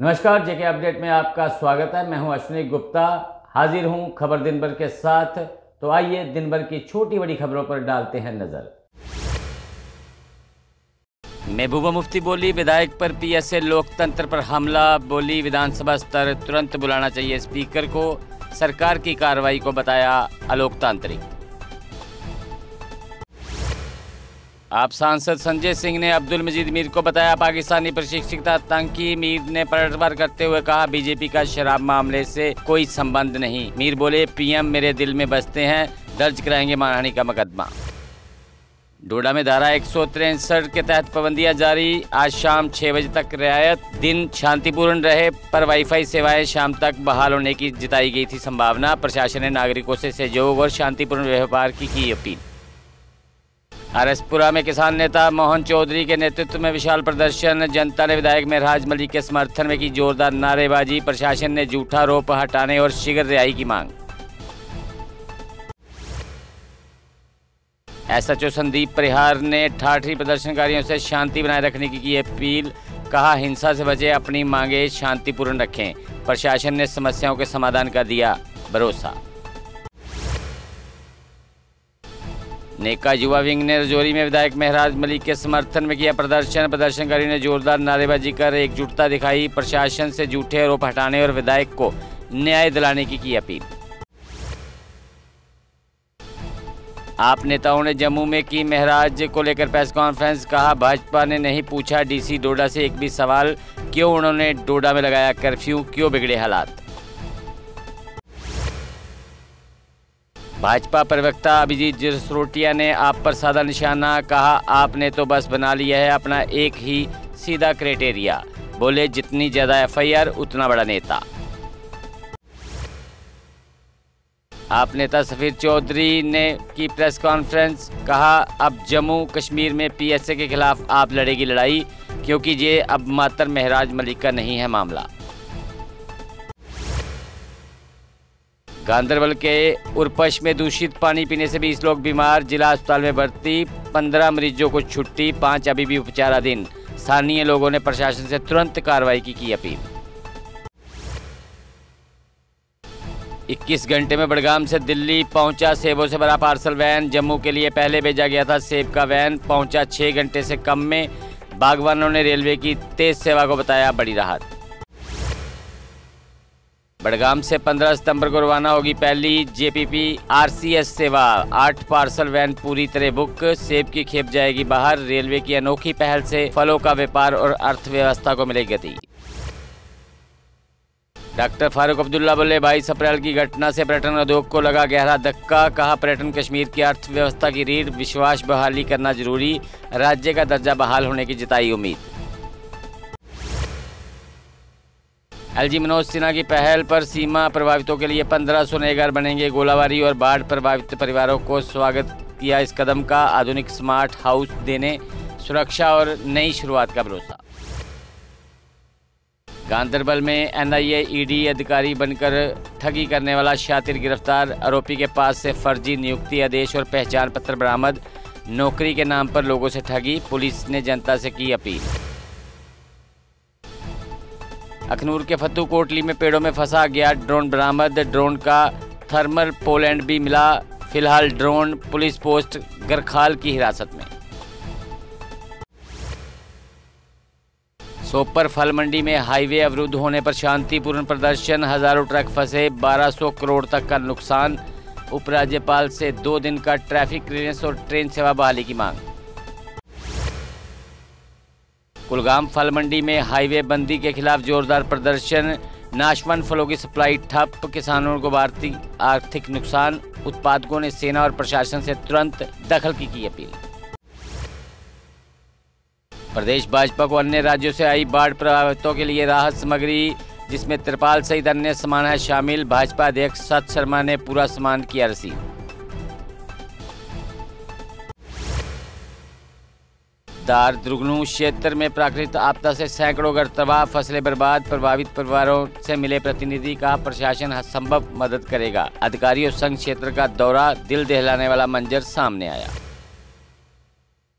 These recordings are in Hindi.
नमस्कार, जेके अपडेट में आपका स्वागत है। मैं हूं अश्विनी गुप्ता, हाजिर हूं खबर दिन भर के साथ। तो आइए दिन भर की छोटी बड़ी खबरों पर डालते हैं नजर। महबूबा मुफ्ती बोली, विधायक पर पीएसए लोकतंत्र पर हमला। बोली, विधानसभा स्तर तुरंत बुलाना चाहिए स्पीकर को। सरकार की कार्रवाई को बताया अलोकतांत्रिक। आप सांसद संजय सिंह ने अब्दुल मजीद मीर को बताया पाकिस्तानी प्रशिक्षित आतंकी। मीर ने पलटवार करते हुए कहा, बीजेपी का शराब मामले से कोई संबंध नहीं। मीर बोले, पीएम मेरे दिल में बसते हैं, दर्ज कराएंगे मानहानि का मुकदमा। डोडा में धारा 163 के तहत पाबंदियां जारी। आज शाम 6 बजे तक रियायत। दिन शांतिपूर्ण रहे पर वाईफाई सेवाएं शाम तक बहाल होने की जताई गई थी संभावना। प्रशासन ने नागरिकों से सहयोग और शांतिपूर्ण व्यवहार की अपील। आरएसपुरा में किसान नेता मोहन चौधरी के नेतृत्व में विशाल प्रदर्शन। जनता ने विधायक महराज मलिक के समर्थन में की जोरदार नारेबाजी। प्रशासन ने झूठा आरोप हटाने और शीघ्र रिहाई की मांग। एसएचओ संदीप परिहार ने ठाठरी प्रदर्शनकारियों से शांति बनाए रखने की अपील। कहा, हिंसा से बचे, अपनी मांगे शांतिपूर्ण रखें। प्रशासन ने समस्याओं के समाधान का दिया भरोसा। नेका युवा विंग ने रजौरी में विधायक महराज मलिक के समर्थन में किया प्रदर्शन। प्रदर्शनकारियों ने जोरदार नारेबाजी कर एकजुटता दिखाई। प्रशासन से झूठे आरोप हटाने और विधायक को न्याय दिलाने की अपील। आप नेताओं ने जम्मू में की महराज को लेकर प्रेस कॉन्फ्रेंस। कहा, भाजपा ने नहीं पूछा डीसी डोडा से एक भी सवाल। क्यों उन्होंने डोडा में लगाया कर्फ्यू, क्यों बिगड़े हालात। भाजपा प्रवक्ता अभिजीत जसरोटिया ने आप पर साधा निशाना। कहा, आपने तो बस बना लिया है अपना एक ही सीधा क्राइटेरिया। बोले, जितनी ज्यादा एफआईआर उतना बड़ा नेता। आप नेता सफीर चौधरी ने की प्रेस कॉन्फ्रेंस। कहा, अब जम्मू कश्मीर में पीएसए के खिलाफ आप लड़ेगी लड़ाई, क्योंकि ये अब मात्र महराज मलिक का नहीं है मामला। गांधरबल के उरपश में दूषित पानी पीने से 20 लोग बीमार। जिला अस्पताल में भर्ती। 15 मरीजों को छुट्टी, 5 अभी भी उपचाराधीन। स्थानीय लोगों ने प्रशासन से तुरंत कार्रवाई की अपील। 21 घंटे में बड़गाम से दिल्ली पहुंचा सेबों से भरा पार्सल वैन। जम्मू के लिए पहले भेजा गया था सेब का वैन, पहुंचा 6 घंटे से कम में। बागवानों ने रेलवे की तेज सेवा को बताया बड़ी राहत। बड़गाम से 15 सितंबर को रवाना होगी पहली जेपीपी आरसीएस सेवा। 8 पार्सल वैन पूरी तरह बुक। सेब की खेप जाएगी बाहर। रेलवे की अनोखी पहल से फलों का व्यापार और अर्थव्यवस्था को मिलेगी गति। डॉक्टर फारूक अब्दुल्ला बोले, 22 अप्रैल की घटना से पर्यटन उद्योग को लगा गहरा धक्का। कहा, पर्यटन कश्मीर की अर्थव्यवस्था की रीढ़, विश्वास बहाली करना जरूरी। राज्य का दर्जा बहाल होने की जताई उम्मीद। एलजी मनोज सिन्हा की पहल पर सीमा प्रभावितों के लिए 1500 नए घर बनेंगे। गोलाबारी और बाढ़ प्रभावित परिवारों को स्वागत किया इस कदम का। आधुनिक स्मार्ट हाउस देने, सुरक्षा और नई शुरुआत का भरोसा। गांधरबल में एनआईए ईडी अधिकारी बनकर ठगी करने वाला शातिर गिरफ्तार। आरोपी के पास से फर्जी नियुक्ति आदेश और पहचान पत्र बरामद। नौकरी के नाम पर लोगों से ठगी। पुलिस ने जनता से की अपील। अखनूर के फतू कोटली में पेड़ों में फंसा गया ड्रोन बरामद। ड्रोन का थर्मल पोलैंड भी मिला। फिलहाल ड्रोन पुलिस पोस्ट गरखाल की हिरासत में। सोपर फल मंडी में हाईवे अवरुद्ध होने पर शांतिपूर्ण प्रदर्शन। हजारों ट्रक फंसे, 1200 करोड़ तक का नुकसान। उपराज्यपाल से 2 दिन का ट्रैफिक क्लियरेंस और ट्रेन सेवा बहाली की मांग। कुलगाम फल मंडी में हाईवे बंदी के खिलाफ जोरदार प्रदर्शन। नाशवान फलों की सप्लाई ठप। किसानों को भारतीय आर्थिक नुकसान। उत्पादकों ने सेना और प्रशासन से तुरंत दखल की अपील। प्रदेश भाजपा को अन्य राज्यों से आई बाढ़ प्रभावितों के लिए राहत सामग्री, जिसमें तिरपाल सहित अन्य सामान है शामिल। भाजपा अध्यक्ष सत शर्मा ने पूरा सामान किया रसीद। दार दुर्गुनु क्षेत्र में प्राकृतिक आपदा से सैकड़ों घर तबाह, फसलें बर्बाद। प्रभावित परिवारों से मिले प्रतिनिधि। कहा, प्रशासन हर संभव मदद करेगा। अधिकारियों संघ क्षेत्र का दौरा। दिल दहलाने वाला मंजर सामने आया।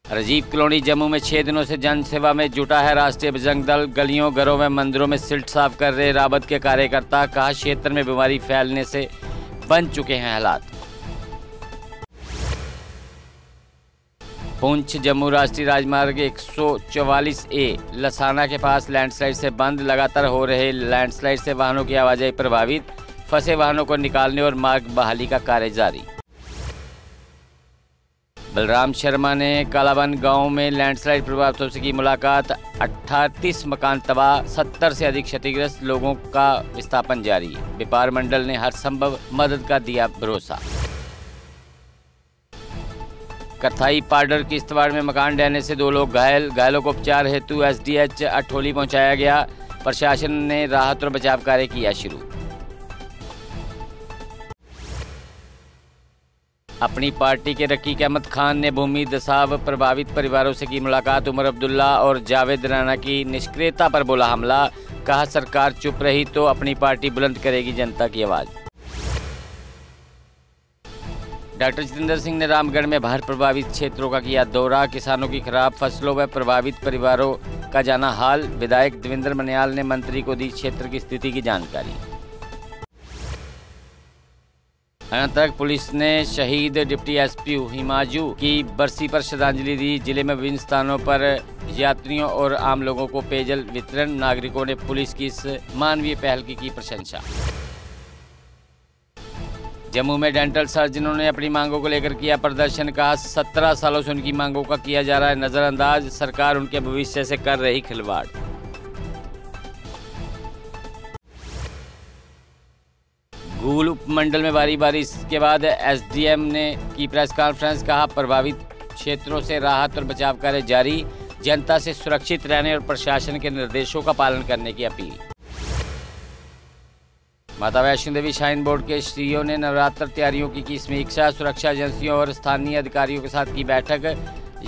राजीव कॉलोनी जम्मू में 6 दिनों से जन सेवा में जुटा है राष्ट्रीय बजरंग दल। गलियों, घरों में, मंदिरों में सिल्ट साफ कर रहे रावत के कार्यकर्ता। कहा, क्षेत्र में बीमारी फैलने से बन चुके हैं हालात। पुंछ जम्मू राष्ट्रीय राजमार्ग 144A लसाना के पास लैंडस्लाइड से बंद। लगातार हो रहे लैंडस्लाइड से वाहनों की आवाजाही प्रभावित। फंसे वाहनों को निकालने और मार्ग बहाली का कार्य जारी। बलराम शर्मा ने कालाबन गांव में लैंडस्लाइड प्रभावितों से की मुलाकात। 38 मकान तबाह, 70 से अधिक क्षतिग्रस्त लोगों का विस्थापन जारी। व्यापार मंडल ने हर संभव मदद का दिया भरोसा। कथाई पाडर किश्तवाड़ में मकान ढहने से 2 लोग घायल। घायलों को उपचार हेतु SDH अठोली पहुंचाया गया। प्रशासन ने राहत और बचाव कार्य किया शुरू। अपनी पार्टी के रकीक अहमद खान ने भूमि दसाव प्रभावित परिवारों से की मुलाकात। उमर अब्दुल्ला और जावेद राणा की निष्क्रियता पर बोला हमला। कहा, सरकार चुप रही तो अपनी पार्टी बुलंद करेगी जनता की आवाज। डॉक्टर जितेंद्र सिंह ने रामगढ़ में बाढ़ प्रभावित क्षेत्रों का किया दौरा। किसानों की खराब फसलों व प्रभावित परिवारों का जाना हाल। विधायक देवेंद्र मनियाल ने मंत्री को दी क्षेत्र की स्थिति की जानकारी। अनंतनाग पुलिस ने शहीद डिप्टी SP हिमाजू की बरसी पर श्रद्धांजलि दी। जिले में विभिन्न स्थानों पर यात्रियों और आम लोगों को पेयजल वितरण। नागरिकों ने पुलिस की इस मानवीय पहल की प्रशंसा। जम्मू में डेंटल सर्जनों ने अपनी मांगों को लेकर किया प्रदर्शन। कहा, 17 सालों से उनकी मांगों का किया जा रहा है नजरअंदाज। सरकार उनके भविष्य से कर रही खिलवाड़। गूल उपमंडल में भारी बारिश के बाद SDM ने की प्रेस कॉन्फ्रेंस। कहा, प्रभावित क्षेत्रों से राहत और बचाव कार्य जारी। जनता से सुरक्षित रहने और प्रशासन के निर्देशों का पालन करने की अपील। माता वैष्णो देवी श्राइन बोर्ड के CEO ने नवरात्र तैयारियों की समीक्षा। सुरक्षा एजेंसियों और स्थानीय अधिकारियों के साथ की बैठक।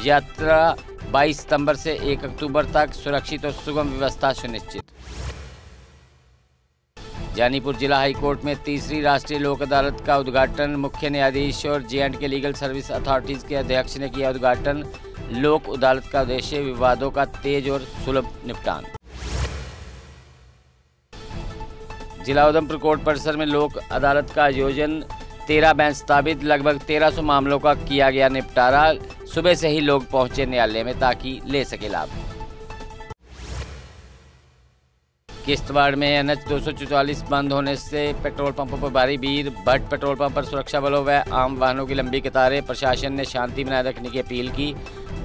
यात्रा 22 सितंबर से 1 अक्टूबर तक। सुरक्षित और सुगम व्यवस्था सुनिश्चित। जानीपुर जिला हाईकोर्ट में 3री राष्ट्रीय लोक अदालत का उद्घाटन। मुख्य न्यायाधीश और J&K लीगल सर्विस अथॉरिटीज के अध्यक्ष ने किया उद्घाटन। लोक अदालत का उद्देश्य विवादों का तेज और सुलभ निपटान। जिला उधमपुर कोर्ट परिसर में लोक अदालत का आयोजन। 13 बेंच स्थापित। लगभग 1300 मामलों का किया गया निपटारा। सुबह से ही लोग पहुंचे न्यायालय में ताकि ले सके लाभ। किश्तवाड़ में NH 244 बंद होने से पेट्रोल पंपों पर भारी भीड़। भट्ट पेट्रोल पंप पर सुरक्षा बलों व आम वाहनों की लंबी कतारें। प्रशासन ने शांति बनाए रखने की अपील की।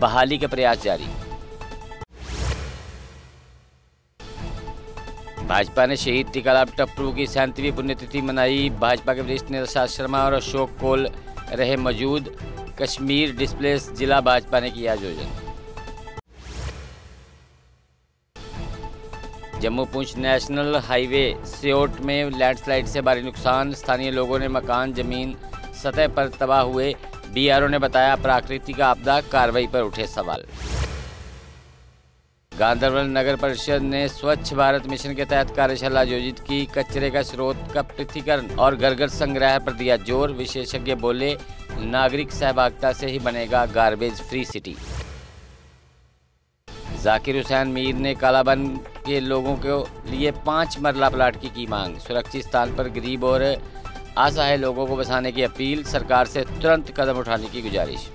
बहाली के प्रयास जारी। भाजपा ने शहीद टीकालाल टप्पू की 37वीं पुण्यतिथि मनाई। भाजपा के वरिष्ठ नेता निशांत शर्मा और अशोक कोल रहे मौजूद। कश्मीर डिस्प्लेस जिला भाजपा ने किया आयोजन। जम्मू पुंछ नेशनल हाईवे सियोट में लैंडस्लाइड से भारी नुकसान। स्थानीय लोगों ने मकान जमीन सतह पर तबाह हुए। BRO ने बताया, प्राकृतिक आपदा कार्रवाई पर उठे सवाल। गांधरबल नगर परिषद ने स्वच्छ भारत मिशन के तहत कार्यशाला आयोजित की। कचरे का स्रोत का पृथक्करण और घर घर संग्रह पर दिया जोर। विशेषज्ञ बोले, नागरिक सहभागिता से ही बनेगा garbage free city. Zakir Hussain Mir ने कालाबन के लोगों के लिए 5 मरला प्लाट की मांग। सुरक्षित स्थान पर गरीब और असहाय लोगों को बसाने की अपील। सरकार से तुरंत कदम उठाने की गुजारिश।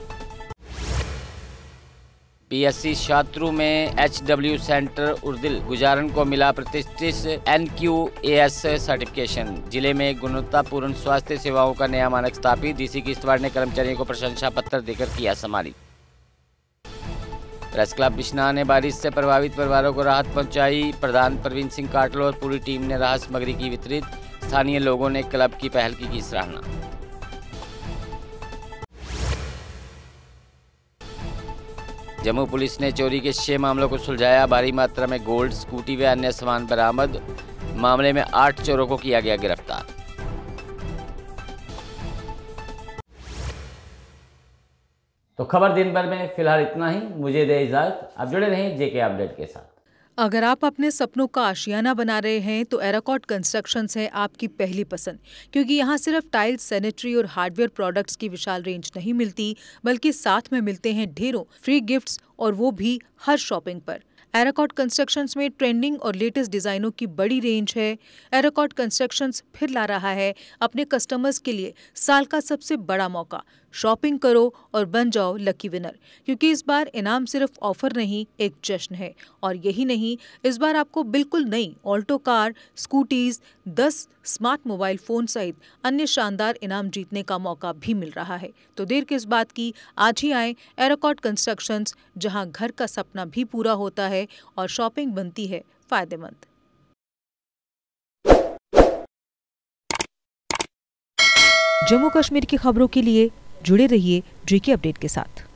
PSC शात्रु में HW सेंटर उर्दिल गुजारन को मिला प्रतिष्ठित NQAS सर्टिफिकेशन। जिले में गुणवत्तापूर्ण स्वास्थ्य सेवाओं का नया मानक स्थापित। DC किश्तवाड़ ने कर्मचारियों को प्रशंसा पत्र देकर किया सम्मानित। प्रेस क्लब बिश्नाह ने बारिश से प्रभावित परिवारों को राहत पहुंचाई। प्रधान प्रवीण सिंह काटलो और पूरी टीम ने राहत सामग्री की वितरित। स्थानीय लोगों ने क्लब की पहल की सराहना। जम्मू पुलिस ने चोरी के 6 मामलों को सुलझाया। भारी मात्रा में गोल्ड, स्कूटी व अन्य सामान बरामद। मामले में 8 चोरों को किया गया गिरफ्तार। तो खबर दिन भर में फिलहाल इतना ही। मुझे दे इजाजत। आप जुड़े रहें JK अपडेट के साथ। अगर आप अपने सपनों का आशियाना बना रहे हैं तो एराकॉट कंस्ट्रक्शंस है आपकी पहली पसंद, क्योंकि यहाँ सिर्फ टाइल्स, सैनिटरी और हार्डवेयर प्रोडक्ट्स की विशाल रेंज नहीं मिलती, बल्कि साथ में मिलते हैं ढेरों फ्री गिफ्ट्स, और वो भी हर शॉपिंग पर। एराकॉट कंस्ट्रक्शंस में ट्रेंडिंग और लेटेस्ट डिजाइनों की बड़ी रेंज है। एराकॉट कंस्ट्रक्शंस फिर ला रहा है अपने कस्टमर्स के लिए साल का सबसे बड़ा मौका। शॉपिंग करो और बन जाओ लकी विनर, क्योंकि इस बार इनाम सिर्फ ऑफर नहीं, एक जश्न है। और यही नहीं, इस बार आपको बिल्कुल नई Alto car, scooties, 10 smart mobile phone सहित अन्य शानदार इनाम जीतने का मौका भी मिल रहा है। तो देर किस बात की, आज ही आए एराकॉट कंस्ट्रक्शंस, जहां घर का सपना भी पूरा होता है और शॉपिंग बनती है फायदेमंद। जम्मू कश्मीर की खबरों के लिए जुड़े रहिए JK अपडेट के साथ।